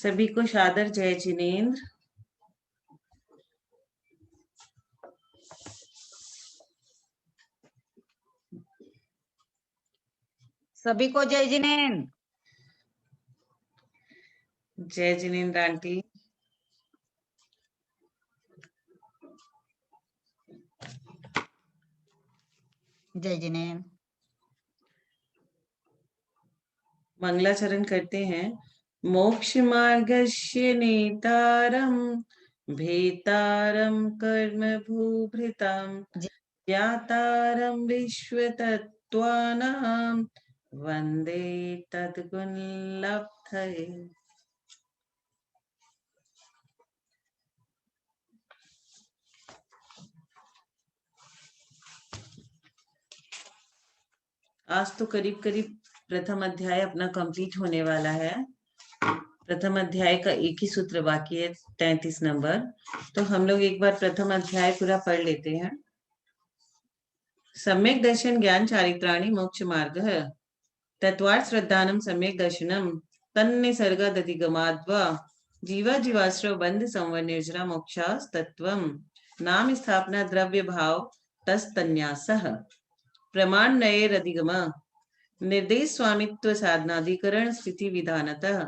सभी को सादर जय जिनेन्द्र। सभी को जय जिनेन्द्र। जय जिनेन्द्र आंटी। जय जिनेन्द्र। मंगलाचरण करते हैं। मोक्ष मार्गस्य नेतारम भेतारम कर्म भूभृताम ज्ञातारम विश्वतत्त्वानां वंदे तद्गुण लब्धये। आज तो करीब करीब प्रथम अध्याय अपना कंप्लीट होने वाला है। प्रथम अध्याय का एक ही सूत्र बाकी है, 33 नंबर। तो हम लोग एक बार प्रथम अध्याय पूरा पढ़ लेते हैं। सम्यक दर्शन ज्ञान चारित्राणि मोक्ष मार्ग तत्वार्थ श्रद्धानम सम्यक दर्शनम तन्निसर्गादधिगमाद्वा जीवा जीवाश्रव बंध संवर निर्जरा मोक्षास तत्वम नाम स्थापना द्रव्य भाव तस्तन्यासः प्रमाण नये अधिगम निर्देश स्वामित्व साधनाधिकरण स्थिति विधानतः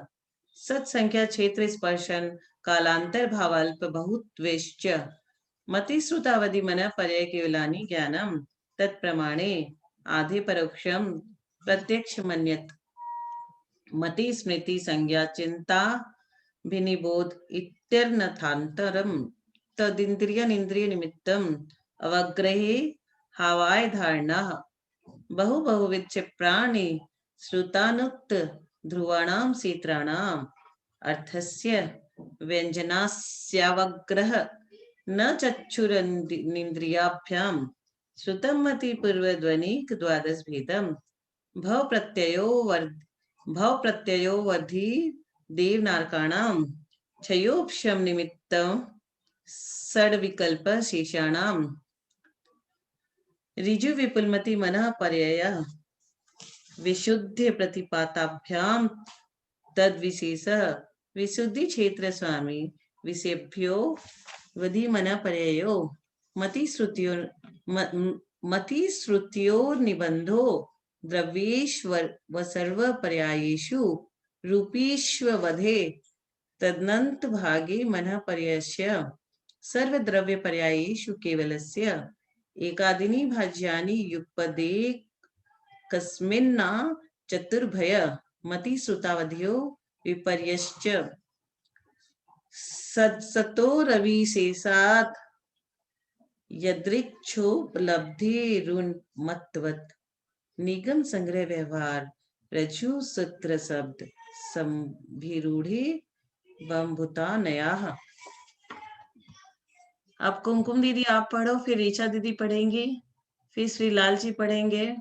सत्संख्या क्षेत्र स्पर्शन कालांतर भावाल्प बहुत्वेश्च मतिश्रुतावधि मन पर्याय केवलानि ज्ञानम तत्प्रमाणे आधे परोक्षम प्रत्यक्ष मन्यत मति स्मृति संज्ञा चिंता विनिबोध इत्यर्नथांतरम तदिंद्रिय निमित्तम अवग्रहे हावाय धारणा बहु बहुविध प्राणी श्रुतानुक्त ध्रुवाणाम सीत्राणाम अर्थस्य व्यंजनास्यावग्रह न चक्षुरनिंद्रियाभ्याम श्रुतमति पूर्वध्वनिक द्वादश भेदम भव प्रत्ययो वर्धि देवनारकाणाम क्षयोपशम निमित्तम षड्विकल्प शेषाणाम ऋजु विपुलमति मनः पर्यय विशुद्ध प्रतिपाताभ्याम तद्विशेष विशुद्धि क्षेत्र स्वामी विषेभ्यो वधि मन पर्ययो मति श्रुत्यो निबंधो द्रव्येश्वर व सर्व पर्यायेषु रूपीष्ववधे तदनंत भागे मन पर्यस्य सर्व द्रव्य पर्यायेषु केवलस्य एकादिनी भाज्यानि युगपदे कस्मिन्ना चतुर्भय मति श्रुतावधियो विपर्यश्च सतो रविशेषात् यदृच्छोपलब्धिरुन्मत्वत् निगम संग्रह व्यवहार रज्जु सूत्र शब्द संभिरूढ़े बम्भुता नयाः। अब कुमकुम दीदी आप पढ़ो, फिर ऋचा दीदी पढ़ेंगी, फिर श्री लाल जी पढ़ेंगे।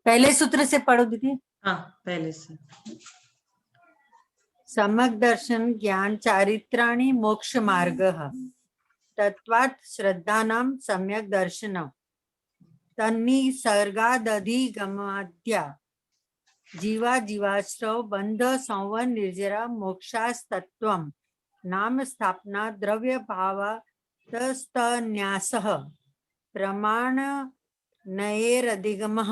पहले सूत्र से पढ़ो दीदी। हाँ पहले से। सम्यक दर्शन ज्ञान चारित्राणि मोक्ष मार्ग तत्वात् श्रद्धानां सम्यक दर्शनम तन्निसर्गादधिगमाद्या जीवा जीवाश्रव बंध संवर निर्जरा मोक्षास्तत्वम नाम स्थापना द्रव्य भावतस्तन्यासः प्रमाण नयेरधिगमः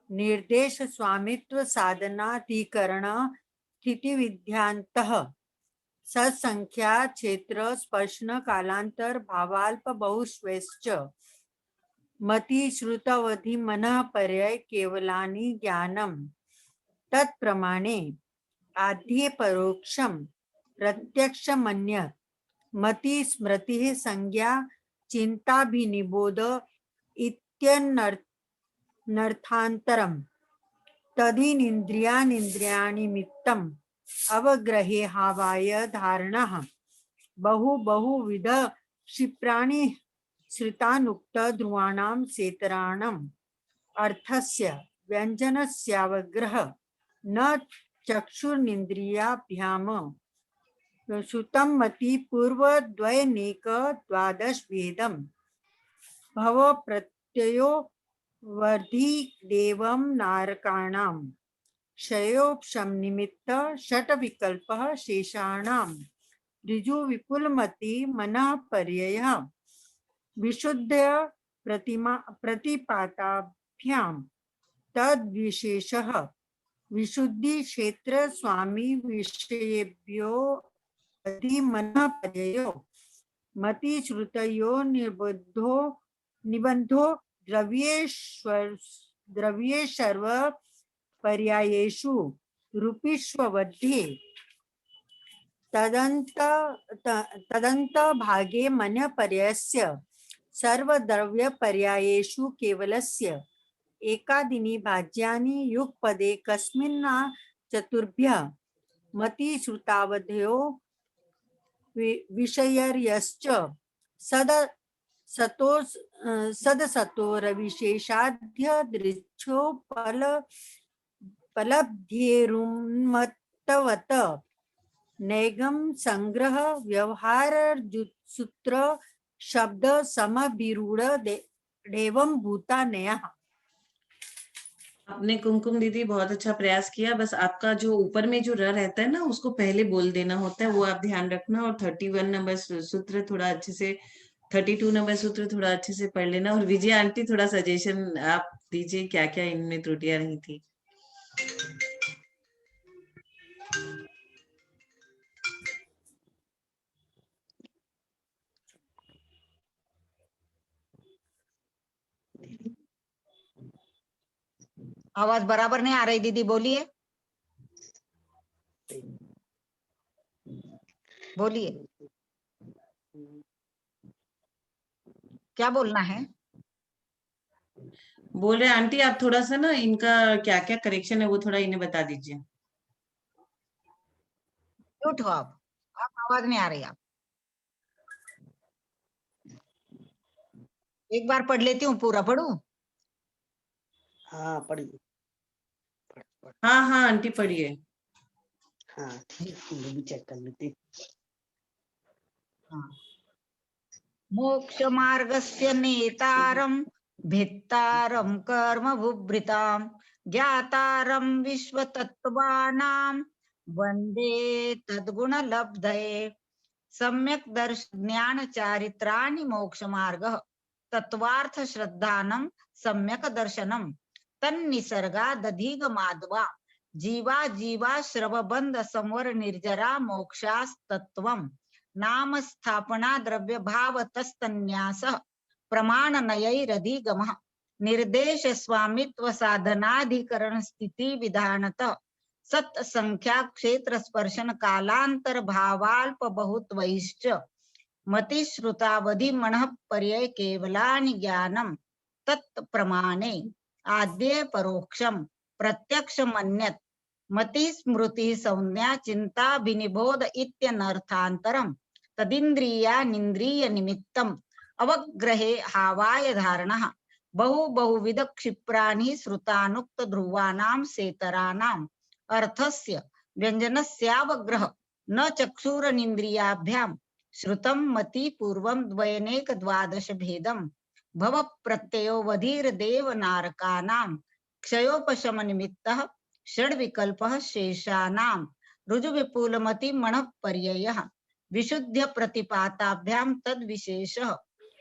निर्देश स्वामित्व साधनाधिकरण स्थिति विध्यांतः सत्संख्या क्षेत्र स्पर्शन कालांतर भावाल्प बहुश्वेश्च मति श्रुतवधि मनः पर्याय केवलानि ज्ञानम तत्प्रमाणे आद्ये परोक्षम प्रत्यक्ष मन्यत मति स्मृति संज्ञा चिंताभिनिबोध इत्यनर्थांतरम तदिनिन्द्रियानिन्द्रियानिमित्तम अवग्रहे हावाय धारणः बहु बहुविध क्षिप्राणि श्रुतानुक्त ध्रुवाणां सेतराणाम् अर्थस्य व्यंजनस्यावग्रह न चक्षुर्निन्द्रियाभ्याम श्रुतं मति पूर्वद्वयनेक द्वादश भेदम भव प्रत्ययो वर्धि देवं नारकाणां क्षयोपशम निमित्त षट विकल्पः शेषाणां ऋजु विपुलमति मनः पर्ययः विशुद्ध प्रतिपाताभ्यां तद्विशेषः विशुद्धि क्षेत्र स्वामी विषयेभ्यो अधिमनः पर्ययो मति श्रुतयो निबंधो द्रव्येश्वर्व पर्यायेषु रूपीष्वध्ये तदंत भागे मन पर्ययस्य सर्वद्रव्य पर्यायेषु केवलस्य एकादिनी भाज्यानि युगपदे कस्मिन्ना चतुर्भ्यः मति श्रुतावधयो विषयर्यश्च सदसतोरविशेषाद्यदृच्छोपलब्ध्येरुन्मत्तवत् नैगम संग्रह व्यवहार सूत्र शब्द समभिरूढ़ देवं भूतानया। आपने कुमकुम दीदी बहुत अच्छा प्रयास किया। बस आपका जो ऊपर में जो र रहता है ना, उसको पहले बोल देना होता है, वो आप ध्यान रखना। और 31 नंबर सूत्र थोड़ा अच्छे से, 32 नंबर सूत्र थोड़ा अच्छे से पढ़ लेना। और विजय आंटी थोड़ा सजेशन आप दीजिए, क्या क्या इनमें त्रुटियां रही थी। आवाज बराबर नहीं आ रही दीदी, बोलिए बोलिए, क्या बोलना है? बोल रहे आंटी, आप थोड़ा सा ना इनका क्या क्या करेक्शन है वो थोड़ा इन्हें बता दीजिए। म्यूट हो आप आवाज नहीं आ रही। आप एक बार पढ़ लेती हूँ, पूरा पढ़ूं? हाँ पढ़िए। हाँ हाँ आंटी पढ़िए। हाँ ठीक, मैं भी चेक कर लेती। हाँ। मोक्ष मार्गस्य नेतारं भित्तारं कर्म बुभृतां ज्ञातारं विश्वतत्त्वानां वन्दे तद्गुणलब्धये सम्यक् ज्ञान चारित्राणि मोक्ष मार्गः तत्वार्थ श्रद्धानं सम्यक् दर्शनं तन्निसर्गादधिगमाद्वा जीवा जीवा श्रवबंध संवर निर्जरा मोक्षास्तत्वम् नाम स्थापना द्रव्य भाव तस्तन्यास प्रमाण नयैरधिगमः निर्देश स्वामित्व साधनाधिकरण स्थिति विधानत सत संख्या क्षेत्र स्पर्शन कालांतर भावाल्प बहुत्वैश्च मति श्रुतावधि मनः पर्यय केवलानि ज्ञानम तत्प्रमाणे आद्ये परोक्षम प्रत्यक्ष मन्यत मति स्मृति संज्ञा चिंता विनिबोध इत्यनर्थांतरम तदिंद्रिया निंद्रिय निमित्तम अवग्रहे हावाय धारणः बहुविध क्षिप्राणि श्रुतानुक्त ध्रुवानां सेतराणां अर्थस्य व्यंजनस्यावग्रह न चक्षुरनिंद्रियाभ्याम श्रुतं मति पूर्वं द्वयनेक द्वादश भेदं भव प्रत्ययो वधीर देव नारकानां क्षयोपशम निमित्तः षड विकल्पः शेषानां ऋजु विपुलमति मनः पर्ययः विशुद्ध प्रतिपाताभ्यां तद विशेषः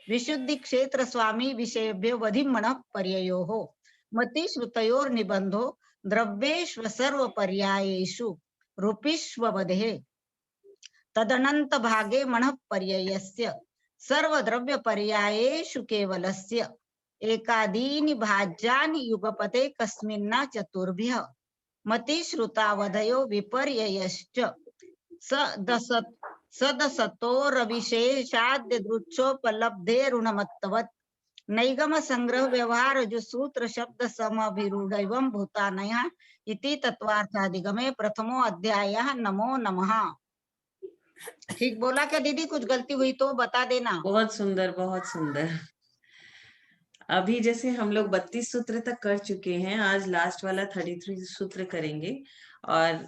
विशुद्धि क्षेत्र स्वामी विषयभ्यो वधि मनः पर्ययोः मति श्रुतयोर निबंधो द्रव्येष्व सर्व पर्यायेषु रूपीष्ववधे तदनंत भागे मनः पर्ययस्य सर्वद्रव्य पर्यायेषु केवलस्य एकादीनि भाज्यानि युगपते कस्मिन्ना चतुर्भ्यः मति श्रुतावधयो विपर्ययश्च सदसतोरविशेषाद्यदृच्छोपलब्धेरुणमत्तवत् नैगम संग्रह व्यवहार जो सूत्र शब्द समभिरूढैवं भूतानयः इति तत्वार्थाधिगमे प्रथमो अध्यायः। नमो नमः। ठीक बोला क्या दीदी? कुछ गलती हुई तो बता देना। बहुत सुंदर, बहुत सुंदर। अभी जैसे हम लोग 32 सूत्र तक कर चुके हैं, आज लास्ट वाला 33 सूत्र करेंगे। और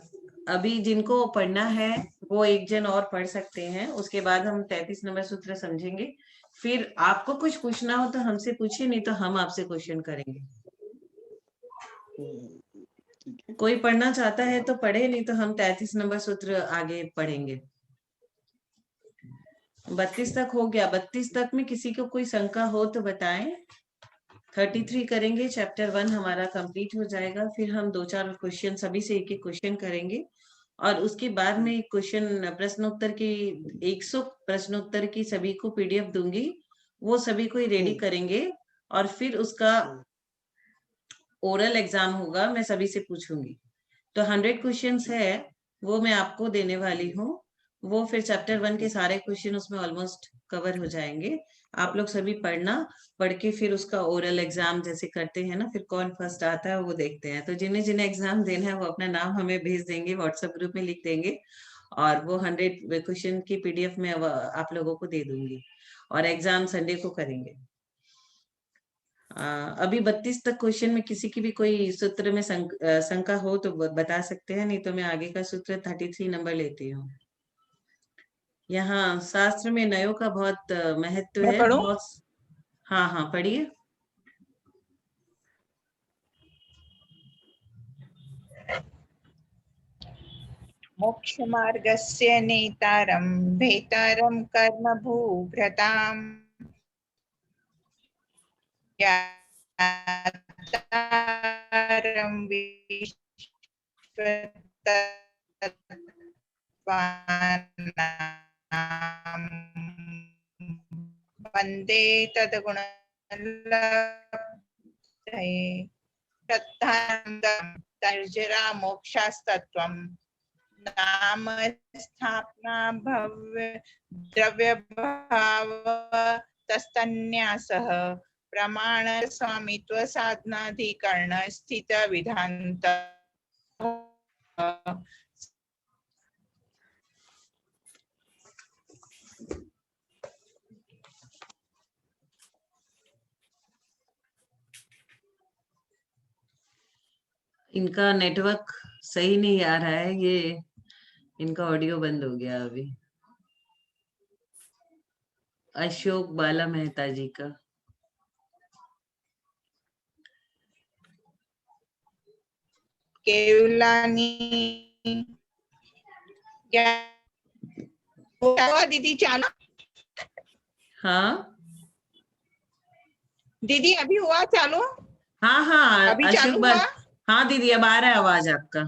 अभी जिनको पढ़ना है वो एक जन और पढ़ सकते हैं, उसके बाद हम 33 नंबर सूत्र समझेंगे। फिर आपको कुछ पूछना हो तो हमसे पूछिए, नहीं तो हम आपसे क्वेश्चन करेंगे। ठीक है। कोई पढ़ना चाहता है तो पढ़े, नहीं तो हम 33 नंबर सूत्र आगे पढ़ेंगे। 32 तक हो गया। 32 तक में किसी को कोई शंका हो तो बताएं। 33 करेंगे, चैप्टर 1 हमारा कंप्लीट हो जाएगा। फिर हम 2-4 क्वेश्चन, सभी से एक एक क्वेश्चन करेंगे और उसके बाद में क्वेश्चन प्रश्नोत्तर की 100 प्रश्नोत्तर की सभी को पीडीएफ दूंगी, वो सभी को रेडी करेंगे और फिर उसका ओरल एग्जाम होगा, मैं सभी से पूछूंगी। तो 100 क्वेश्चंस है वो मैं आपको देने वाली हूँ। वो फिर चैप्टर 1 के सारे क्वेश्चन उसमें ऑलमोस्ट कवर हो जाएंगे। आप लोग सभी पढ़ना, पढ़ के फिर उसका ओरल एग्जाम जैसे करते हैं ना, फिर कौन फर्स्ट आता है वो देखते हैं। तो जिन्हें जिन्हें एग्जाम देना है वो अपना नाम हमें भेज देंगे, व्हाट्सएप ग्रुप में लिख देंगे और वो 100 क्वेश्चन की पीडीएफ में आप लोगों को दे दूंगी और एग्जाम संडे को करेंगे। अभी 32 तक क्वेश्चन में किसी की भी कोई सूत्र में शंका हो तो बता सकते हैं, नहीं तो मैं आगे का सूत्र 33 नंबर लेती हूँ। यहाँ शास्त्र में नयों का बहुत महत्व मैं है, पढ़ूं? बहुत। हाँ हाँ पढ़िए। मोक्षमार्गस्य नेतारं भेतारं कर्मभूभृताम् यातारं विश्वतत्त्वानां वन्दे तद्गुणलब्धये श्रद्धानन्दं तर्जरा मोक्षास्तत्त्वं नाम स्थापना भव्य द्रव्यभाव तस्तन्यासः प्रमाण स्वामित्व साधनाधिकरण स्थित विधांत इनका नेटवर्क सही नहीं आ रहा है, ये इनका ऑडियो बंद हो गया अभी। अशोक बाला मेहता जी का। केवलानी क्या दीदी चालू? हाँ दीदी अभी हुआ चालू? हाँ हाँ अभी अशोक चालू बाल। हुआ? हाँ दीदी अब आ रहा है आवाज आपका।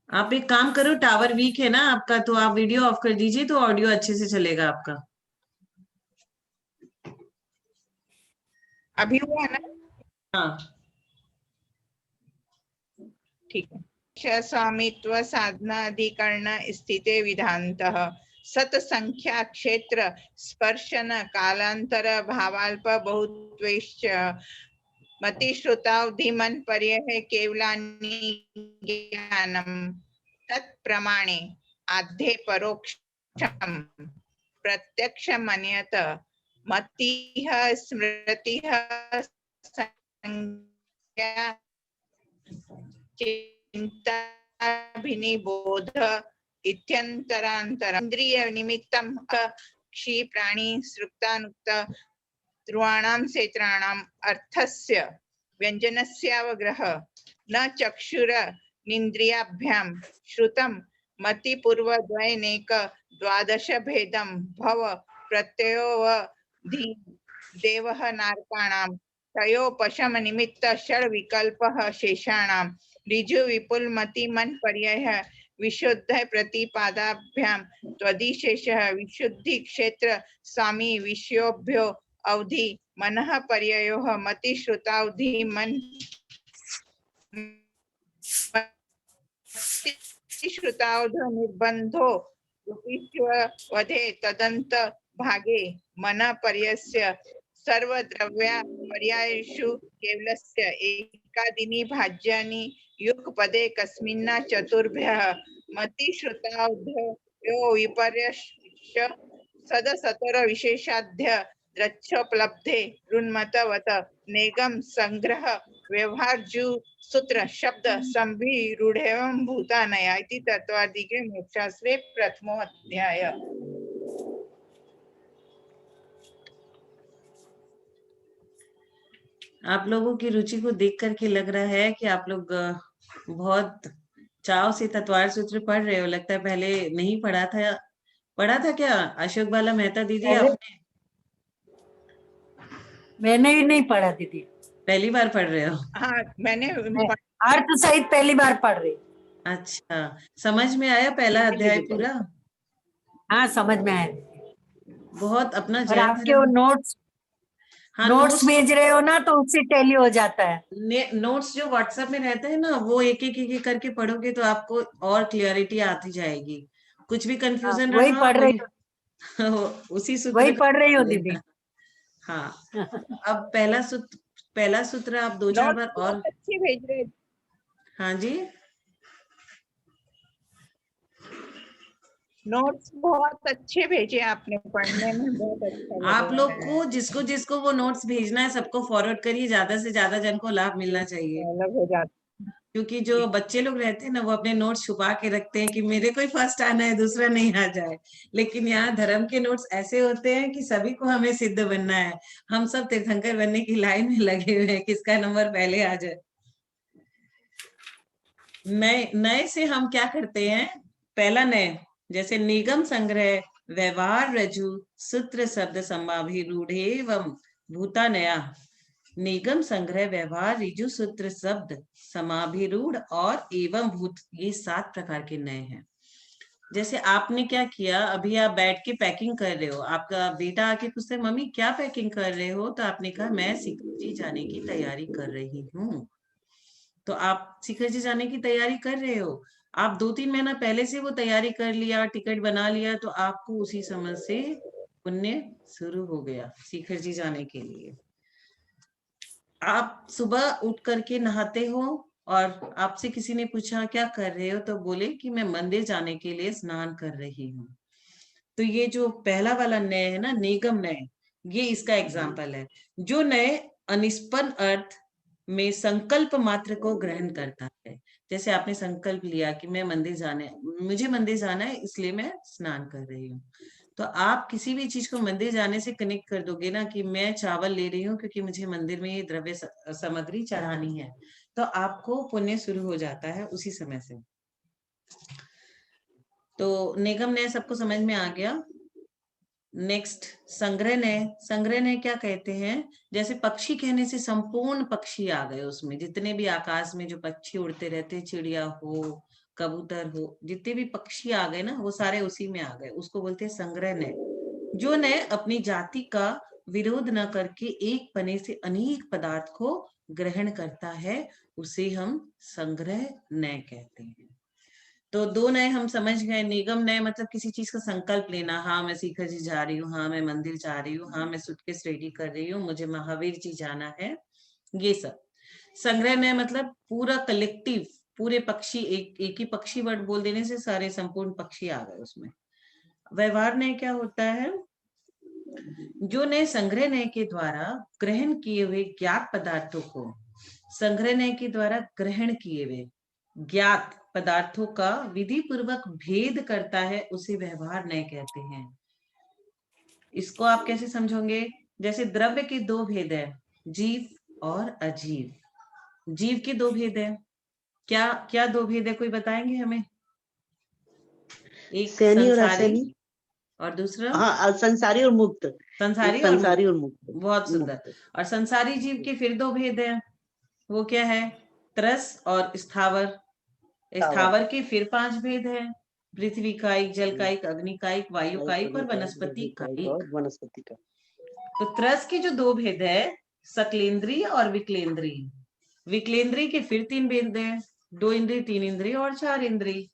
आप एक काम करो, टावर वीक है ना आपका, तो आप वीडियो ऑफ कर दीजिए तो ऑडियो अच्छे से चलेगा आपका। अभी हुआ ना? हाँ ठीक है। स्वामित्व साधनाधिकरण स्थिते विधान्तः सत संख्या क्षेत्र स्पर्शन कालांतर भावाल्प बहुत्वेश्च मतिश्रुतावधिमन पर्यय केवलानि ज्ञानम तत्प्रमाणे आद्धे परोक्षम प्रत्यक्ष मन्यत मतिः स्मृतिः संज्ञा चिंताभिनिबोध इत्यंतरांतरम् इंद्रिय निमित्तम क्षी प्राणी सृक्तानुक्त ध्रुवाणां क्षेत्राणाम् अर्थस्य व्यंजनस्यावग्रह न चक्षुर निन्द्रियाभ्यां श्रुतं मतिपूर्वद्वयनेक द्वादश भेदं भव प्रत्ययो व देवः नारकाणां तयोपशम निमित्त षड विकल्पः शेषाणां ऋजु विपुल मति मन पर्यय विशुद्ध प्रतिपादाभ्यां त्वदिशेषः विशुद्धि क्षेत्र स्वामी विषयोभ्यो अवधि मनः पर्ययोः मति श्रुतावधि मन श्रुतावधो निर्बंधो वधे तदंत भागे मन पर्यस्य सर्वद्रव्या पर्यायेषु केवलस्य एकादीनि भाज्यानि युगपदे कस्मिन्ना चतुर्भ्यः मति श्रुतावधयो विपर्यश्च सदसतर विशेषाध्य द्रच्छोपलब्धे रुन्मतवत नेगम संग्रह व्यवहारजु सूत्र शब्द संभिरूढ़ेवं भूतानया इति तत्वादिगे मोक्षास्त्रे प्रथमो अध्याय। आप लोगों की रुचि को देख करके लग रहा है कि आप लोग बहुत चाव से तत्वार सूत्र पढ़ रहे हो। लगता है पहले नहीं पढ़ा था क्या अशोक बाला मेहता दीदी पहले आपने? मैंने भी नहीं पढ़ा दीदी, पहली बार पढ़ रहे हो? हाँ मैंने मैं अर्थ सहित पहली बार पढ़ रही। अच्छा, समझ में आया पहला अध्याय पूरा? हाँ समझ में आया। बहुत अपना और जैन आपके वो धर्म। नोट्स हाँ, नोट्स भेज रहे हो ना, तो उससे टैली हो जाता है। नोट्स जो व्हाट्सएप में रहते हैं ना, वो एक एक एक करके पढ़ोगे तो आपको और क्लियरिटी आती जाएगी। कुछ भी हाँ, कंफ्यूजन वही रहा पढ़ रही हूँ, उसी वही सूत्र का पढ़ रही हूँ ध्यान दीदी। देना। हाँ, अब पहला सूत्र आप दो चार नोट्स बार बहुत और। अच्छे भेज रहे। हाँ जी, नोट्स बहुत अच्छे भेजे आपने, पढ़ने में बहुत अच्छा लग आप रहा लोग है। को जिसको जिसको वो नोट्स भेजना है सबको फॉरवर्ड करिए, ज्यादा से ज्यादा जन को लाभ मिलना चाहिए। अलग हो जाता क्योंकि जो बच्चे लोग रहते हैं ना, वो अपने नोट्स छुपा के रखते हैं कि मेरे को ही फर्स्ट आना है, दूसरा नहीं आ जाए। लेकिन यहाँ धर्म के नोट्स ऐसे होते हैं कि सभी को हमें सिद्ध बनना है। हम सब तीर्थंकर बनने की लाइन में लगे हुए हैं, किसका नंबर पहले आ जाए। नए नए से हम क्या करते हैं? पहला नए, जैसे निगम संग्रह व्यवहार रज्जु सूत्र शब्द समाभिरूढ़ एवं भूता नया। निगम संग्रह व्यवहार ऋजु सूत्र शब्द समाभिरूढ़ और एवं भूत, ये 7 प्रकार के नए हैं। जैसे आपने क्या किया, अभी आप बैठ के पैकिंग कर रहे हो, आपका बेटा आके पूछते मम्मी क्या पैकिंग कर रहे हो, तो आपने कहा मैं शिखर जी जाने की तैयारी कर रही हूँ। तो आप शिखर जी जाने की तैयारी कर रहे हो, आप 2-3 महीना पहले से वो तैयारी कर लिया, टिकट बना लिया, तो आपको उसी समय से पुण्य शुरू हो गया शिखर जी जाने के लिए। आप सुबह उठ करके नहाते हो और आपसे किसी ने पूछा क्या कर रहे हो, तो बोले कि मैं मंदिर जाने के लिए स्नान कर रही हूँ। तो ये जो पहला वाला नय है ना, निगम नय, ये इसका एग्जाम्पल है। जो नय अनिष्पन्न अर्थ में संकल्प मात्र को ग्रहण करता है। जैसे आपने संकल्प लिया कि मैं मंदिर मुझे मंदिर जाना है, इसलिए मैं स्नान कर रही हूँ। तो आप किसी भी चीज को मंदिर जाने से कनेक्ट कर दोगे ना, कि मैं चावल ले रही हूँ क्योंकि मुझे मंदिर में ये द्रव्य सामग्री चढ़ानी है, तो आपको पुण्य शुरू हो जाता है उसी समय से। तो निगम नय सबको समझ में आ गया। नेक्स्ट, संग्रह नय क्या कहते हैं? जैसे पक्षी कहने से संपूर्ण पक्षी आ गए, उसमें जितने भी आकाश में जो पक्षी उड़ते रहते हैं, चिड़िया हो, कबूतर हो, जितने भी पक्षी आ गए ना, वो सारे उसी में आ गए, उसको बोलते हैं संग्रह नय। जो नय अपनी जाति का विरोध न करके एक पने से अनेक पदार्थ को ग्रहण करता है, उसे हम संग्रह नय कहते हैं। तो 2 नए हम समझ गए। निगम नए मतलब किसी चीज का संकल्प लेना, हाँ मैं शिखर जी जा रही हूँ, हाँ मैं मंदिर जा रही हूँ, हाँ मैं सूटकेस रेडी कर रही हूँ, मुझे महावीर जी जाना है, ये सब। संग्रह नय मतलब पूरा कलेक्टिव, पूरे पक्षी, एक ही पक्षी वर्ड बोल देने से सारे संपूर्ण पक्षी आ गए उसमें। व्यवहार नय क्या होता है? जो नए संग्रह नय के द्वारा ग्रहण किए हुए ज्ञात पदार्थों को, संग्रह नय के द्वारा ग्रहण किए हुए ज्ञात पदार्थों का विधि पूर्वक भेद करता है, उसे व्यवहार नय कहते हैं। इसको आप कैसे समझोगे? जैसे द्रव्य के 2 भेद है, जीव और अजीव। जीव के 2 भेद है, क्या क्या 2 भेद है, कोई बताएंगे हमें? एक सैनी और संसारी असैनी। और दूसरा हाँ, संसारी और मुक्त। एक संसारी और संसारी और मुक्त। मुक्त। बहुत सुंदर। मुक्त। और संसारी जीव के फिर 2 भेद है, वो क्या है? त्रस और स्थावर। स्थावर के फिर 5 भेद है, पृथ्वी कायिक, जल कायिक, अग्नि कायिक, वायु कायिक और वनस्पति कायिक। और वनस्पति का। तो त्रस के जो 2 भेद है, सकलेंद्रीय और विकलेंद्रीय। विकलेंद्रीय के फिर 3 भेद है, 2 इंद्रिय, 3 इंद्रिय और 4 इंद्रिय।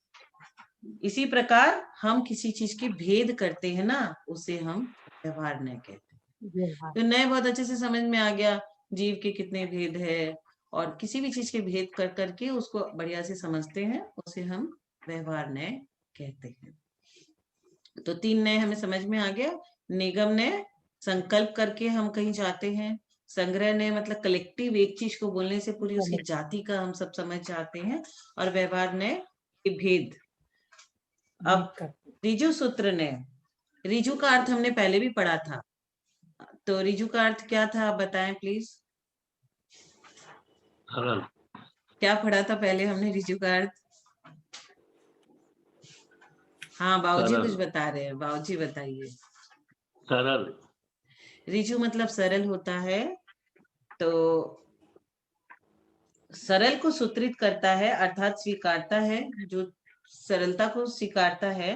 इसी प्रकार हम किसी चीज के भेद करते हैं ना, उसे हम व्यवहार नय कहते हैं। तो नय बहुत अच्छे से समझ में आ गया, जीव के कितने भेद है, और किसी भी चीज के भेद कर करके उसको बढ़िया से समझते हैं, उसे हम व्यवहार नय कहते हैं। तो 3 नय हमें समझ में आ गया। निगम नय, संकल्प करके हम कहीं जाते हैं। संग्रह नय मतलब कलेक्टिव, एक चीज को बोलने से पूरी उसकी जाति का हम सब समझ जाते हैं। और व्यवहार नय के भेद। अब ऋजु सूत्र नय, ऋजु का अर्थ हमने पहले भी पढ़ा था, तो ऋजु का अर्थ क्या था, आप बताएं प्लीज। सरल। क्या पढ़ा था पहले हमने ऋजु का अर्थ? हाँ बाबूजी सरल। कुछ बता रहे हैं, बाबूजी बताइए। सरल। ऋजु मतलब सरल होता है, तो सरल को सूत्रित करता है अर्थात स्वीकारता है, जो सरलता को स्वीकारता है।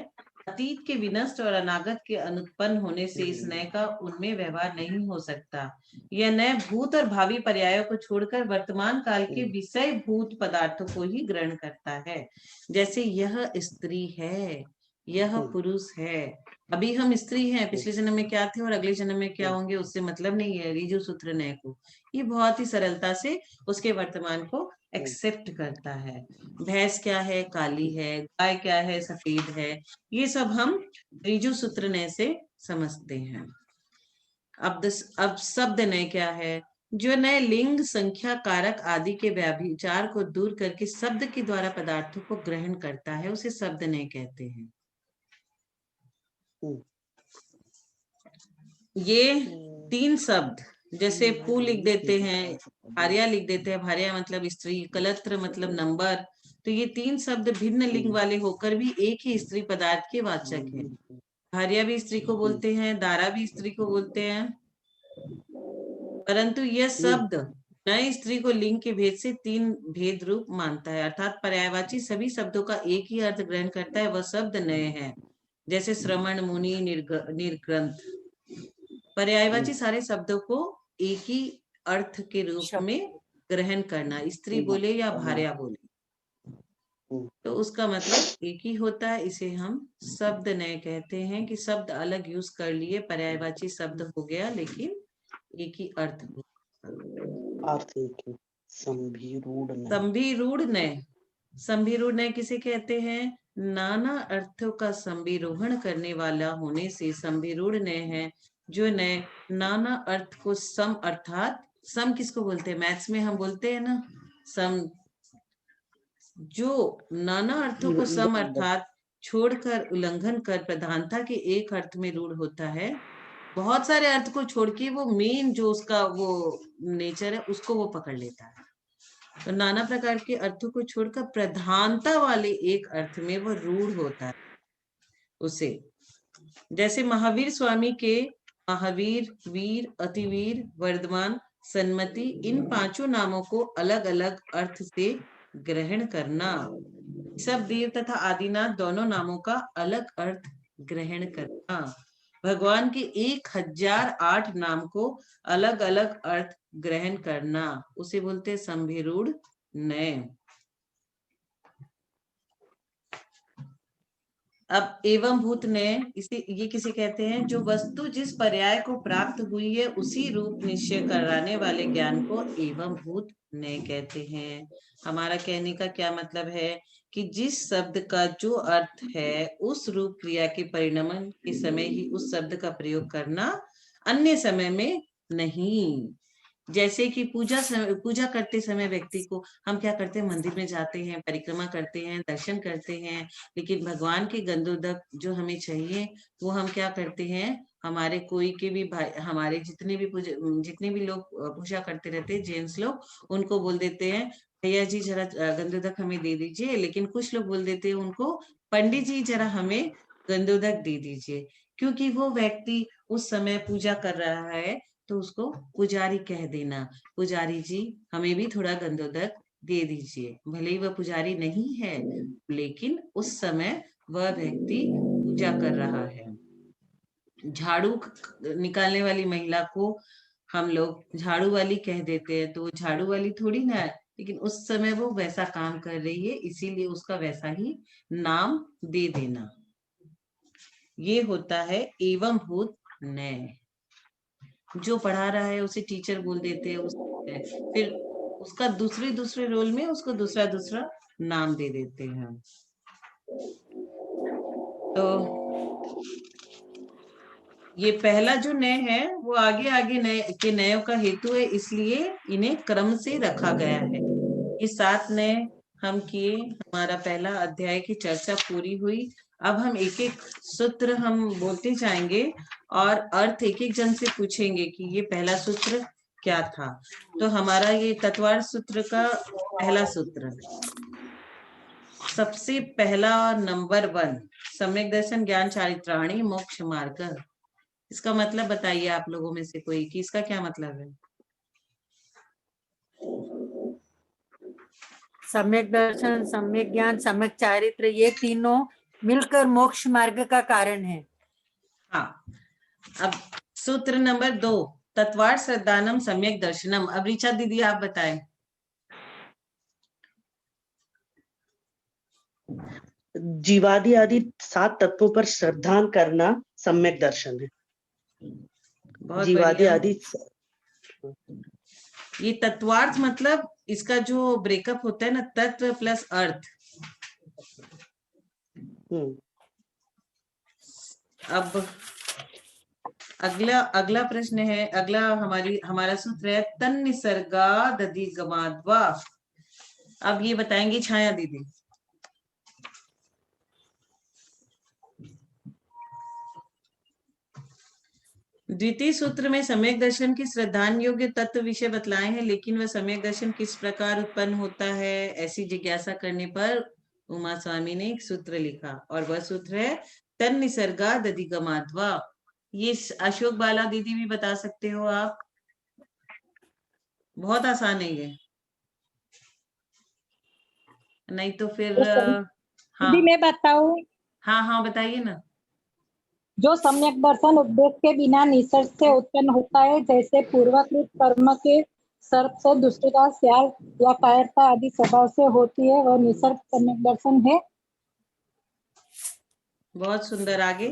अतीत के विनष्ट और अनागत के अनुत्पन्न होने से इस नए का उनमें व्यवहार नहीं हो सकता। यह नए भूत और भावी पर्यायों को छोड़कर वर्तमान काल के विषय भूत पदार्थों को ही ग्रहण करता है। जैसे यह स्त्री है, यह पुरुष है। अभी हम स्त्री हैं, पिछले जन्म में क्या थे और अगले जन्म में क्या होंगे उससे मतलब नहीं है ऋजु सूत्र नए को। ये बहुत ही सरलता से उसके वर्तमान को एक्सेप्ट करता है। भैंस क्या है, काली है, गाय क्या है, सफेद है। ये सब हम ऋजु सूत्र नए से समझते हैं। अब शब्द नए क्या है? जो नए लिंग, संख्या, कारक आदि के व्याभिचार को दूर करके शब्द के द्वारा पदार्थों को ग्रहण करता है, उसे शब्द नए कहते हैं। ये 3 शब्द, जैसे पू लिख देते हैं, भार्या लिख देते हैं, भार्या मतलब स्त्री, कलत्र मतलब नंबर। तो ये 3 शब्द भिन्न लिंग वाले होकर भी एक ही स्त्री पदार्थ के वाचक है। भार्या भी स्त्री को बोलते हैं, दारा भी स्त्री को बोलते हैं, परंतु यह शब्द नए स्त्री को लिंग के भेद से 3 भेद रूप मानता है, अर्थात पर्यायवाची सभी शब्दों का एक ही अर्थ ग्रहण करता है, वह शब्द नए हैं। जैसे श्रवण, मुनि, निर्ग्रंथ। पर्यायवाची सारे शब्दों को एक ही अर्थ के रूप में ग्रहण करना, स्त्री बोले या भार्या बोले तो उसका मतलब एक ही होता है। इसे हम शब्द नए कहते हैं कि शब्द अलग यूज कर लिए, पर्यायवाची शब्द हो गया लेकिन एक ही अर्थ हो। अर्थ एक ही। संभिरूढ़ नए। संभिरूढ़ नए। संभिरूढ़ नए किसे कहते हैं? नाना अर्थों का संभिरोहण करने वाला होने से संभिरूढ़ नए है। जो नए नाना अर्थ को सम, अर्थात सम किसको बोलते हैं? मैथ्स में हम बोलते हैं ना सम। जो नाना अर्थों को सम अर्थात छोड़कर, उल्लंघन कर प्रधानता के एक अर्थ में रूढ़ होता है, बहुत सारे अर्थ को छोड़ के वो मेन जो उसका वो नेचर है उसको वो पकड़ लेता है। तो नाना प्रकार के अर्थों को छोड़कर प्रधानता वाले एक अर्थ में वो रूढ़ होता है उसे। जैसे महावीर स्वामी के महावीर, वीर, अतिवीर, वर्धमान, सन्मति, इन 5 नामों को अलग अलग अर्थ से ग्रहण करना। सब देव तथा आदिनाथ दोनों नामों का अलग अर्थ ग्रहण करना। भगवान के 1008 नाम को अलग अलग अर्थ ग्रहण करना, उसे बोलते संभिरूढ़ नए। अब एवं भूत नए, इसे ये किसे कहते हैं? जो वस्तु जिस पर्याय को प्राप्त हुई है उसी रूप निश्चय कराने वाले ज्ञान को एवं भूत नए कहते हैं। हमारा कहने का क्या मतलब है कि जिस शब्द का जो अर्थ है उस रूप क्रिया के परिणमन के समय ही उस शब्द का प्रयोग करना, अन्य समय में नहीं। जैसे कि पूजा करते समय व्यक्ति को हम क्या करते हैं? मंदिर में जाते हैं, परिक्रमा करते हैं, दर्शन करते हैं, लेकिन भगवान के गंधोदक जो हमें चाहिए वो हम क्या करते हैं? हमारे कोई के भी भाई, हमारे जितने भी लोग पूजा करते रहते हैं, जेंट्स लोग, उनको बोल देते हैं भैया जी जरा गंधोदक हमें दे दीजिए। लेकिन कुछ लोग बोल देते हैं उनको, पंडित जी जरा हमें गंधोदक दे दीजिए, क्योंकि वो व्यक्ति उस समय पूजा कर रहा है। तो उसको पुजारी कह देना, पुजारी जी हमें भी थोड़ा गंधोदक दे दीजिए। भले ही वह पुजारी नहीं है लेकिन उस समय वह व्यक्ति पूजा कर रहा है। झाड़ू निकालने वाली महिला को हम लोग झाड़ू वाली कह देते हैं, तो वो झाड़ू वाली थोड़ी ना है, लेकिन उस समय वो वैसा काम कर रही है, इसीलिए उसका वैसा ही नाम दे देना। ये होता है एवं भूत नए। जो पढ़ा रहा है उसे टीचर बोल देते हैं, फिर उसका दूसरे रोल में उसको दूसरा नाम दे देते हैं। तो ये पहला जो नए है वो आगे नए के नयों का हेतु है, इसलिए इन्हें क्रम से रखा गया है। ये 7 नए हम किए, हमारा पहला अध्याय की चर्चा पूरी हुई। अब हम एक एक सूत्र हम बोलते जाएंगे और अर्थ एक एक जन से पूछेंगे कि ये पहला सूत्र क्या था। तो हमारा ये तत्वार्थ सूत्र का पहला सूत्र, सबसे पहला नंबर 1, सम्यक दर्शन ज्ञान चारित्राणी मोक्ष मार्ग। इसका मतलब बताइए आप लोगों में से कोई कि इसका क्या मतलब है। सम्यक दर्शन, सम्यक ज्ञान, सम्यक चारित्र, ये तीनों मिलकर मोक्ष मार्ग का कारण है। हाँ, अब सूत्र नंबर 2, तत्वार्थ श्रद्धानम सम्यक दर्शनम। अब ऋचा दीदी आप बताएं। जीवादि आदि 7 तत्वों पर श्रद्धा करना सम्यक दर्शन है। बहुत जीवादि बढ़िया। आदि ये तत्वार्थ मतलब इसका जो ब्रेकअप होता है ना, तत्व प्लस अर्थ। अब अगला प्रश्न है, हमारा सूत्र है तन निसर्गादधिगमाद्वा। अब ये बताएंगी छाया दीदी। द्वितीय सूत्र में सम्यक दर्शन की श्रद्धान योग्य तत्व विषय बतलाए हैं, लेकिन वह सम्यक दर्शन किस प्रकार उत्पन्न होता है, ऐसी जिज्ञासा करने पर उमा स्वामी ने एक सूत्र लिखा, और वह सूत्र है तन निसर्गाद अधिगमाद्वा। ये अशोक बाला दीदी भी बता सकते हो आप, बहुत आसान है ये। नहीं तो फिर हाँ दीदी मैं बताऊं, हाँ हाँ बताइए ना। जो सम्यक दर्शन उपदेश के बिना निसर्ग से उत्पन्न होता है, जैसे पूर्वकृत कर्म के सर्प से दुष्टता, स्याल या कायरता आदि स्वभाव से होती है, वह निसर्ग सम्यक दर्शन है। बहुत सुंदर, आगे।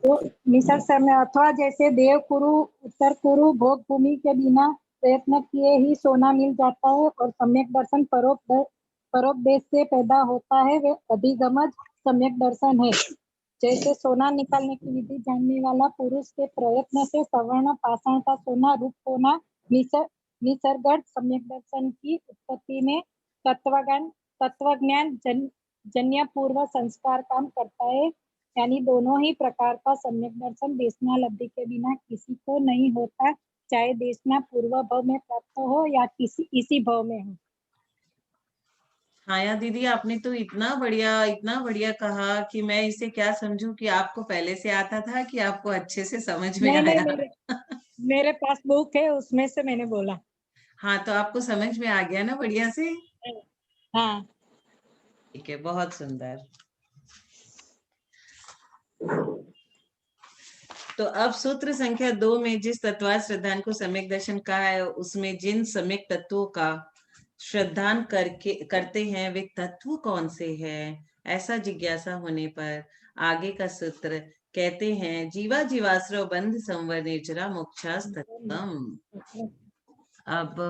तो निसर्ग समय अथवा जैसे देव कुरु उत्तर कुरु भोग भूमि के बिना प्रयत्न किए ही सोना मिल जाता है, और सम्यक दर्शन परोपदेश से पैदा होता है, वे अधिगमज सम्यक दर्शन है। जैसे सोना निकालने की विधि जानने वाला पुरुष के प्रयत्न से सवर्ण पाषाण का सोना रूप होना निसर्गत सम्यक दर्शन की उत्पत्ति में तत्वज्ञान जन्य पूर्व संस्कार काम करता है। यानी दोनों ही प्रकार का सम्यक दर्शन देशना लब्धि के बिना किसी को नहीं होता, चाहे देशना पूर्व भव में प्राप्त हो या इसी भव में हो। छाया दीदी, आपने तो इतना बढ़िया कहा कि मैं इसे क्या समझूं कि आपको पहले से आता था कि आपको अच्छे से समझ में नहीं आया। मेरे पास बुक है, उसमें से मैंने बोला। हाँ, तो आपको समझ में आ गया ना बढ़िया से। हाँ, ठीक है, बहुत सुंदर। तो अब सूत्र संख्या 2 में जिस तत्वार्थ श्रद्धान को सम्यक दर्शन कहा है, उसमें जिन सम्यक तत्वों का श्रद्धान करते हैं, वे तत्व कौन से हैं, ऐसा जिज्ञासा होने पर आगे का सूत्र कहते हैं जीवा जीवाश्रव बंध संवर निर्जरा मोक्षास तत्वम। अब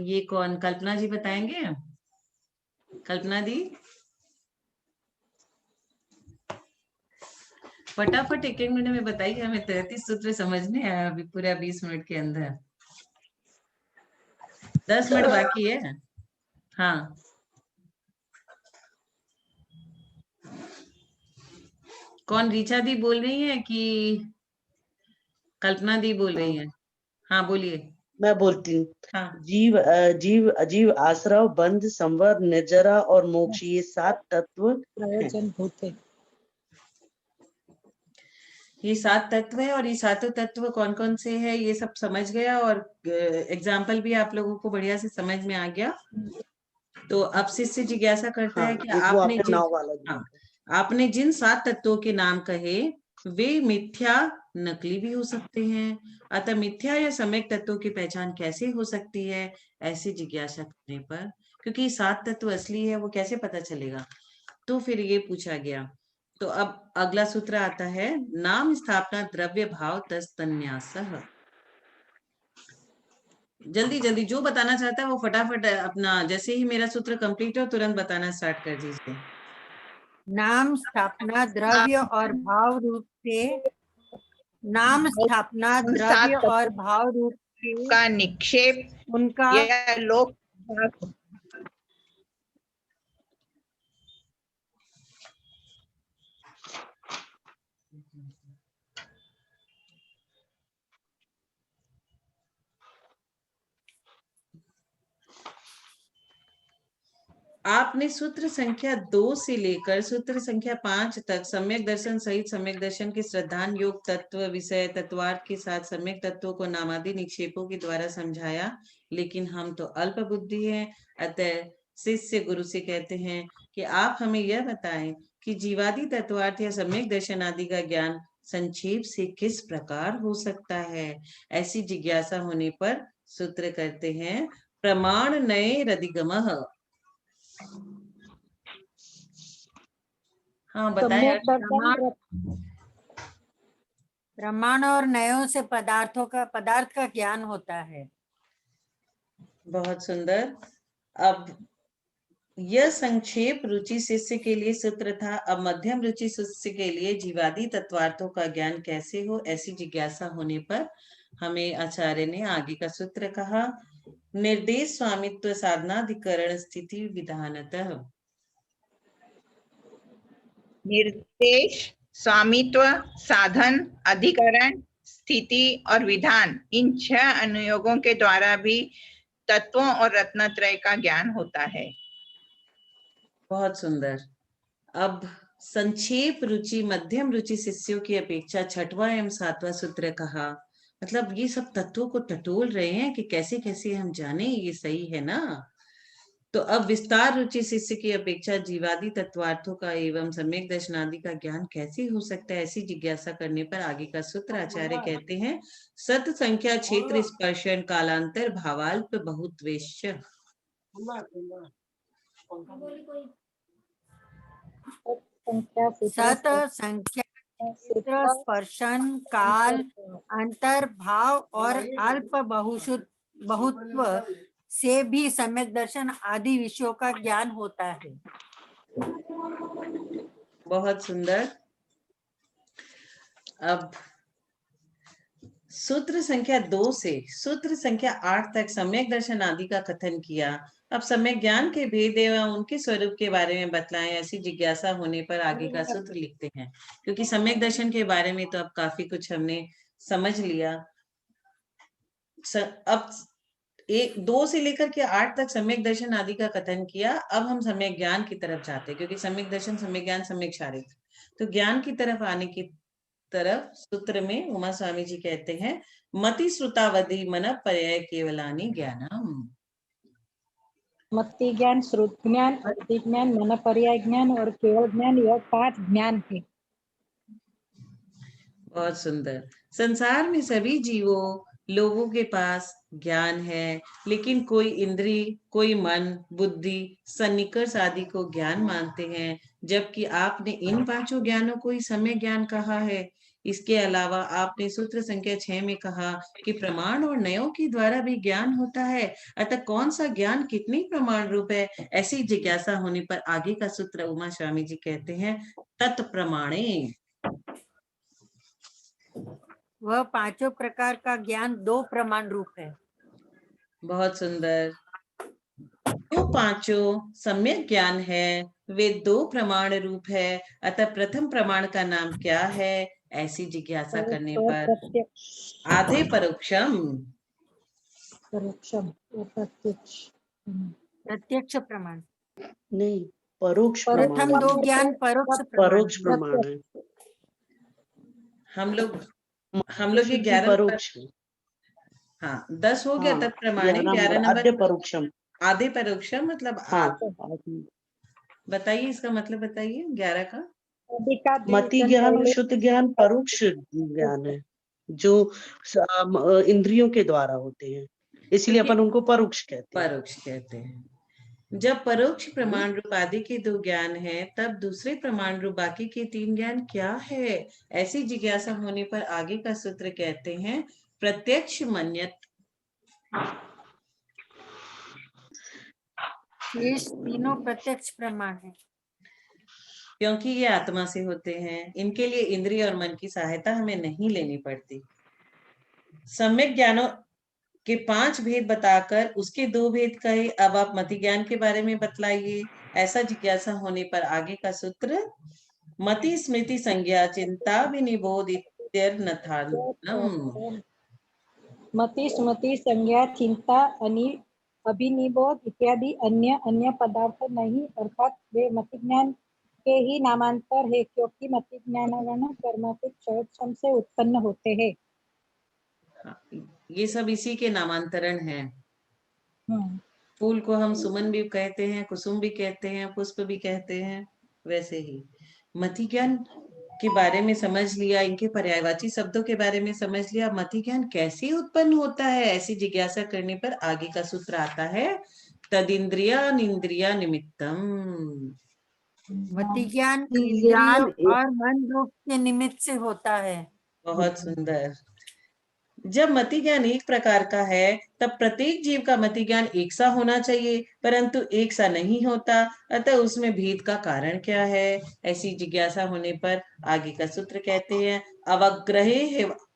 ये कौन, कल्पना जी बताएंगे। कल्पना दी, फटाफट एक मिनट में बताइए, हमें 33 सूत्र समझने आया अभी पूरा 20 मिनट के अंदर। 10 मिनट बाकी है। हाँ, कौन, ऋचा दी बोल रही है कि कल्पना दी बोल रही है। हाँ बोलिए। मैं बोलती हूँ। हाँ, जीव जीव अजीव आश्रव बंध संवर निर्जरा और मोक्ष, ये 7 तत्व प्रयोजन भूत है। ये 7 तत्व है, और ये सातों तत्व कौन कौन से हैं ये सब समझ गया, और एग्जाम्पल भी आप लोगों को बढ़िया से समझ में आ गया। तो अब शिष्य जिज्ञासा करता है कि एक वो आपने नाव वाला दिया हाँ, आपने जिन 7 तत्वों के नाम कहे, वे मिथ्या नकली भी हो सकते हैं, अतः मिथ्या या सम्यक तत्वों की पहचान कैसे हो सकती है, ऐसी जिज्ञासा करने पर, क्योंकि 7 तत्व असली है वो कैसे पता चलेगा। तो फिर ये पूछा गया। तो अब अगला सूत्र आता है नाम स्थापना द्रव्य भाव तस्तन्यासः। जल्दी जल्दी जो बताना चाहता है वो फटाफट अपना, जैसे ही मेरा सूत्र कंप्लीट हो तुरंत बताना स्टार्ट कर दीजिए। नाम स्थापना द्रव्य और भाव रूप से, नाम स्थापना द्रव्य 7 और तत्व भाव रूप से का निक्षेप उनका या लोक आपने सूत्र संख्या 2 से लेकर सूत्र संख्या 5 तक सम्यक दर्शन सहित सम्यक दर्शन के श्रद्धान योग तत्व विषय तत्वार्थ के साथ सम्यक तत्वों को नामादि निक्षेपों के द्वारा समझाया, लेकिन हम तो अल्प बुद्धि हैं। अतः शिष्य गुरु से कहते हैं कि आप हमें यह बताएं कि जीवादि तत्वार्थ या सम्यक दर्शन आदि का ज्ञान संक्षेप से किस प्रकार हो सकता है। ऐसी जिज्ञासा होने पर सूत्र करते हैं प्रमाण नये रदिगमः। हाँ बताएं। सम्यक दर्शन प्रमाण और नयों से पदार्थ का ज्ञान होता है। बहुत सुंदर। अब यह संक्षेप रुचि शिष्य के लिए सूत्र था। अब मध्यम रुचि शिष्य के लिए जीवादि तत्वार्थों का ज्ञान कैसे हो, ऐसी जिज्ञासा होने पर हमें आचार्य ने आगे का सूत्र कहा। निर्देश स्वामित्व साधनाधिकरण स्थिति विधानतः। निर्देश, स्वामित्व, साधन, अधिकरण, स्थिति और विधान, इन 6 अनुयोगों के द्वारा भी तत्वों और रत्नत्रय का ज्ञान होता है। बहुत सुंदर। अब संक्षेप रुचि मध्यम रुचि शिष्यों की अपेक्षा 6वां एवं 7वां सूत्र कहा। मतलब ये सब तत्वों को टटोल रहे हैं कि कैसे कैसे हम जाने, ये सही है ना। तो अब विस्तार रुचि शिष्य की अपेक्षा जीवादि तत्वार्थों का एवं सम्यक दर्शन आदि का ज्ञान कैसे हो सकता है, ऐसी जिज्ञासा करने पर आगे का सूत्र आचार्य कहते हैं सत संख्या क्षेत्र स्पर्शन कालांतर भावाल्प बहुत्वेश्य। सत संख्या क्षेत्र स्पर्शन काल अंतर भाव और अल्प बहुत्व से भी सम्यक दर्शन आदि विषयों का ज्ञान होता है। बहुत सुंदर। अब सूत्र संख्या 2 से सूत्र संख्या 8 तक सम्यक दर्शन आदि का कथन किया। अब सम्यक ज्ञान के भेद एवं उनके स्वरूप के बारे में बतलाएं, ऐसी जिज्ञासा होने पर आगे का सूत्र लिखते हैं। क्योंकि सम्यक दर्शन के बारे में तो अब काफी कुछ हमने समझ लिया। अब 2 से लेकर के 8 तक सम्यक दर्शन आदि का कथन किया। अब हम सम्यक ज्ञान की तरफ जाते हैं, क्योंकि सम्यक दर्शन, सम्यक ज्ञान, सम्यक चारित्र, तो ज्ञान की तरफ आने की तरफ सूत्र में उमा स्वामी जी कहते हैं मति श्रुतावधि मन पर्याय केवलानि ज्ञानम। मति ज्ञान, श्रुत ज्ञान, अति ज्ञान, मन पर्याय ज्ञान और केवल ज्ञान, यह 5 ज्ञान है। बहुत सुंदर। संसार में सभी जीवों लोगों के पास ज्ञान है, लेकिन कोई इंद्री, कोई मन, बुद्धि, सन्निकर्ष आदि को ज्ञान मानते हैं, जबकि आपने इन 5 ज्ञानों को ही सम्यक ज्ञान कहा है। इसके अलावा आपने सूत्र संख्या 6 में कहा कि प्रमाण और नयों के द्वारा भी ज्ञान होता है। अतः कौन सा ज्ञान कितनी प्रमाण रूप है, ऐसी जिज्ञासा होने पर आगे का सूत्र उमा स्वामी जी कहते हैं तत्प्रमाणे। वह 5 प्रकार का ज्ञान 2 प्रमाण रूप है। बहुत सुंदर। जो 5 सम्यक ज्ञान है वे 2 प्रमाण रूप है। अतः प्रथम प्रमाण का नाम क्या है, ऐसी जिज्ञासा करने पर आधे परोक्षम। प्रत्यक्ष प्रमाण नहीं, परोक्ष प्रथम प्रमाण 2 है। ज्ञान परोक्ष परोक्ष प्रमाण है। हम लोग ये 11 परोक्ष है। हाँ 10 हो गया हाँ, तत् प्रमाणे। 11 आद्य नंबर परोक्षम। आधे परोक्षम मतलब हाँ, बताइए इसका मतलब, बताइए 11 का। मति ज्ञान और शुद्ध ज्ञान परोक्ष ज्ञान है, जो इंद्रियों के द्वारा होते हैं, इसलिए अपन उनको परोक्ष कहते हैं। परोक्ष कहते हैं। जब परोक्ष प्रमाण रूप आदि के 2 ज्ञान है, तब दूसरे प्रमाण रूप बाकी के 3 ज्ञान क्या है, ऐसी जिज्ञासा होने पर आगे का सूत्र कहते हैं प्रत्यक्ष मन्यत। शेष तीनों प्रत्यक्ष प्रमाण है, क्योंकि ये आत्मा से होते हैं, इनके लिए इंद्रिय और मन की सहायता हमें नहीं लेनी पड़ती। सम्यक ज्ञानों के 5 भेद बताकर उसके 2 भेद कहे। अब आप मति ज्ञान के बारे में बतलाइए, ऐसा जिज्ञासा होने पर आगे का सूत्र मति स्मृति संज्ञा चिंता विनिबोधित्यर्थार्थम। मति स्मृति संज्ञा चिंता आणि अभिनिबोध इत्यादि अन्य अन्य पदार्थ नहीं, अर्थात वे मति ज्ञान के ही नामांतर है, क्योंकि मति ज्ञान कर्म के क्षण से उत्पन्न होते हैं। ये सब इसी के नामांतरण हैं। फूल को हम सुमन भी कहते हैं, कुसुम भी कहते हैं, पुष्प भी कहते हैं। वैसे ही मति ज्ञान के बारे में समझ लिया, इनके पर्यायवाची शब्दों के बारे में समझ लिया। मति ज्ञान कैसे उत्पन्न होता है, ऐसी जिज्ञासा करने पर आगे का सूत्र आता है, तदिंद्रिया निंद्रिया निमित्तम। मति ज्ञान इंद्रियों और मन रूप के निमित्त से होता है। बहुत सुंदर। जब मति ज्ञान एक प्रकार का है, तब प्रत्येक जीव का मति ज्ञान एक सा होना चाहिए, परंतु एक सा नहीं होता, अतः उसमें भेद का कारण क्या है? ऐसी जिज्ञासा होने पर आगे का सूत्र कहते हैं,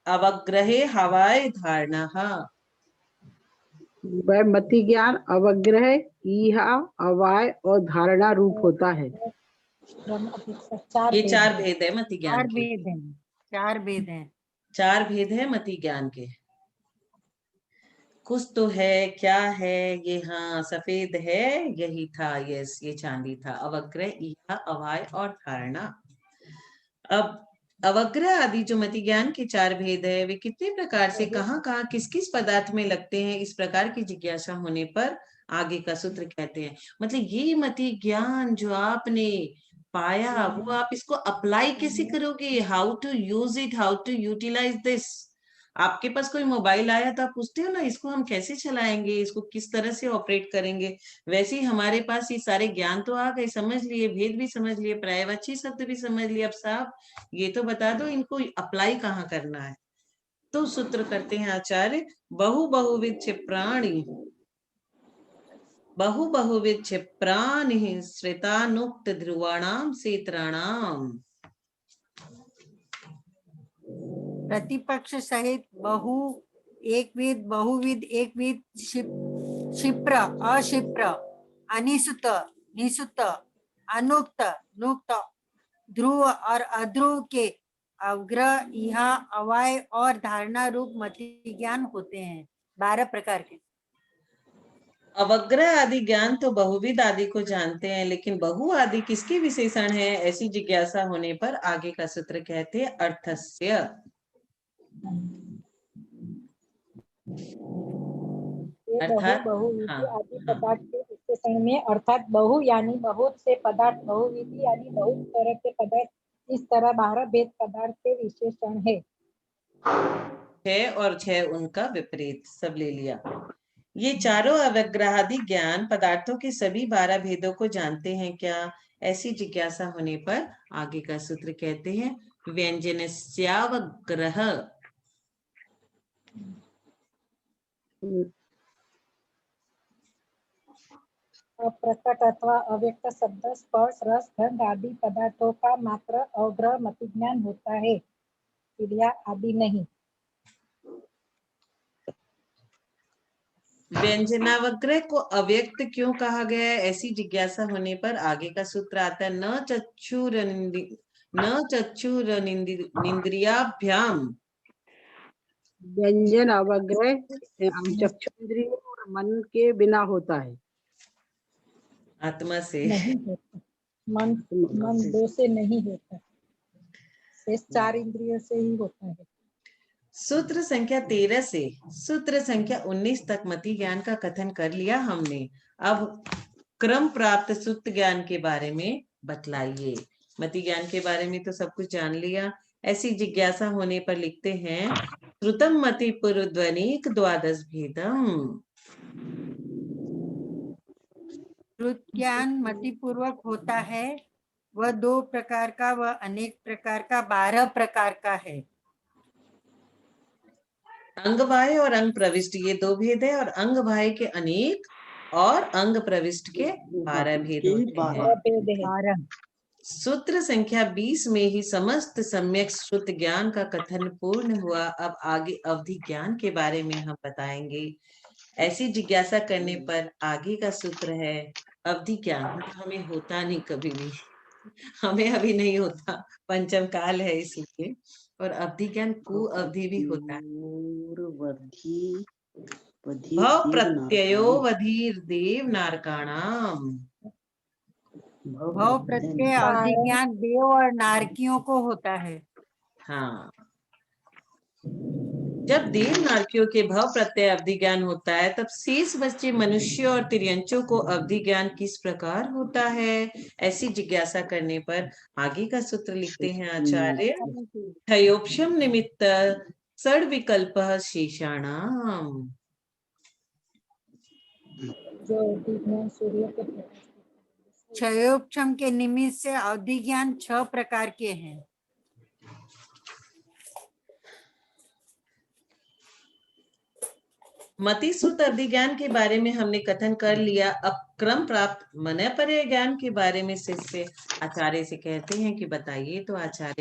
अवग्रहे हवाय धारणा। वह मति ज्ञान अवग्रह, ईहा, अवाय और धारणा रूप होता है। ये चार भेद है मति ज्ञान चार के। भेद हैं, चार भेद हैं। चार भेद है मति ज्ञान के। कुछ तो है, क्या है ये? हाँ, सफेद है, यही था, यस, ये चांदी था। अवग्रह, ईहा, अवाय और धारणा। अब अवग्रह आदि जो मति ज्ञान के चार भेद है, वे कितने प्रकार से, कहाँ कहाँ, किस किस पदार्थ में लगते हैं, इस प्रकार की जिज्ञासा होने पर आगे का सूत्र कहते हैं। मतलब ये मति ज्ञान जो आपने पाया, वो आप इसको अप्लाई कैसे करोगे? How to use it, how to utilize this. आपके पास कोई मोबाइल आया तो आप पूछते हो ना, इसको हम कैसे चलाएंगे, इसको किस तरह से ऑपरेट करेंगे। वैसे ही हमारे पास ये सारे ज्ञान तो आ गए, समझ लिए, भेद भी समझ लिए, पर्यायवाची शब्द भी समझ लिए। अब साहब ये तो बता दो इनको अप्लाई कहाँ करना है। तो सूत्र करते हैं आचार्य, बहुविध क्षिप्राणि, बहुविध क्षिप्राणि श्रितानुक्त ध्रुवाणाम सेत्राणाम। प्रतिपक्ष सहित बहुविध एकविध, क्षिप्र, अक्षिप्र, अनिसुत, निसुत, अनुक्त, नुक्त, ध्रुव और अध्रुव के अवग्रह, इहा, अवाय और धारणा रूप मति ज्ञान होते हैं। 12 प्रकार के। अवग्रह आदि ज्ञान तो बहुविध आदि को जानते हैं, लेकिन बहु आदि किसके विशेषण है? ऐसी जिज्ञासा होने पर आगे का सूत्र कहते हैं, अर्थस्य। अर्थात बहुविधि हाँ, आदि पदार्थ के विशेषण में, अर्थात बहु यानी बहुत से पदार्थ, बहुविधि यानी बहुत तरह के पदार्थ, इस तरह 12 भेद पदार्थ के विशेषण है। 6 और 6 उनका विपरीत, सब ले लिया। ये चारों अवग्रहादि ज्ञान पदार्थों के सभी 12 भेदों को जानते हैं क्या? ऐसी जिज्ञासा होने पर आगे का सूत्र कहते हैं, व्यंजनस्यावग्रह। अप्रकट अथवा अव्यक्त शब्द, स्पर्श, रस, गंध आदि पदार्थों का मात्र अवग्रह मति ज्ञान होता है, क्रिया आदि नहीं। व्यंजनावग्रह को अव्यक्त क्यों कहा गया है? ऐसी जिज्ञासा होने पर आगे का सूत्र आता है, न चक्षुरनिंद्रियाभ्याम। व्यंजन अवग्रह चक्षुन्द्रियों और मन के बिना होता है। आत्मा से नहीं होता, मन दो से नहीं होता, शेष 4 इंद्रियों से ही होता है। सूत्र संख्या 13 से सूत्र संख्या 19 तक मति ज्ञान का कथन कर लिया हमने। अब क्रम प्राप्त सूत्र ज्ञान के बारे में बतलाइए। मति ज्ञान के बारे में तो सब कुछ जान लिया। ऐसी जिज्ञासा होने पर लिखते हैं, श्रुतम मति पुरुध्वनिक द्वादश भेदम। श्रुत ज्ञान मति पूर्वक होता है, वह 2 प्रकार का, वह अनेक प्रकार का, 12 प्रकार का है। अंग बाह्य और अंग प्रविष्ट, ये 2 भेद है, और अंग बाह्य के अनेक और अंग प्रविष्ट के 12 भेद होते हैं। सूत्र संख्या 20 में ही समस्त सम्यक श्रुत ज्ञान का कथन पूर्ण हुआ। अब आगे अवधि ज्ञान के बारे में हम बताएंगे। ऐसी जिज्ञासा करने पर आगे का सूत्र है, अवधि ज्ञान हमें होता नहीं, कभी भी हमें अभी नहीं होता, पंचम काल है इसलिए, और अवधि ज्ञान कु अवधि भी होता है। भव प्रत्ययो वधीर देव नारकाणाम। भव प्रत्यय अवधि ज्ञान देव और नारकियों को होता है। हाँ, जब देव नारकियों के भव प्रत्यय अवधि ज्ञान होता है तब शेष बचे मनुष्य और तिर्यंचों को अवधि ज्ञान किस प्रकार होता है, ऐसी जिज्ञासा करने पर आगे का सूत्र लिखते हैं आचार्य। क्षयोपशम निमित्त षड विकल्प शेषाणाम। जो विज्ञान सूर्य के क्षयोपशम के निमित्त से अवधि ज्ञान 6 प्रकार के हैं। मति सूत्र अवधि ज्ञान के बारे में हमने कथन कर लिया। अब क्रम प्राप्त मनयपर्य ज्ञान के बारे में शिष्य आचार्य से कहते हैं कि बताइए। तो आचार्य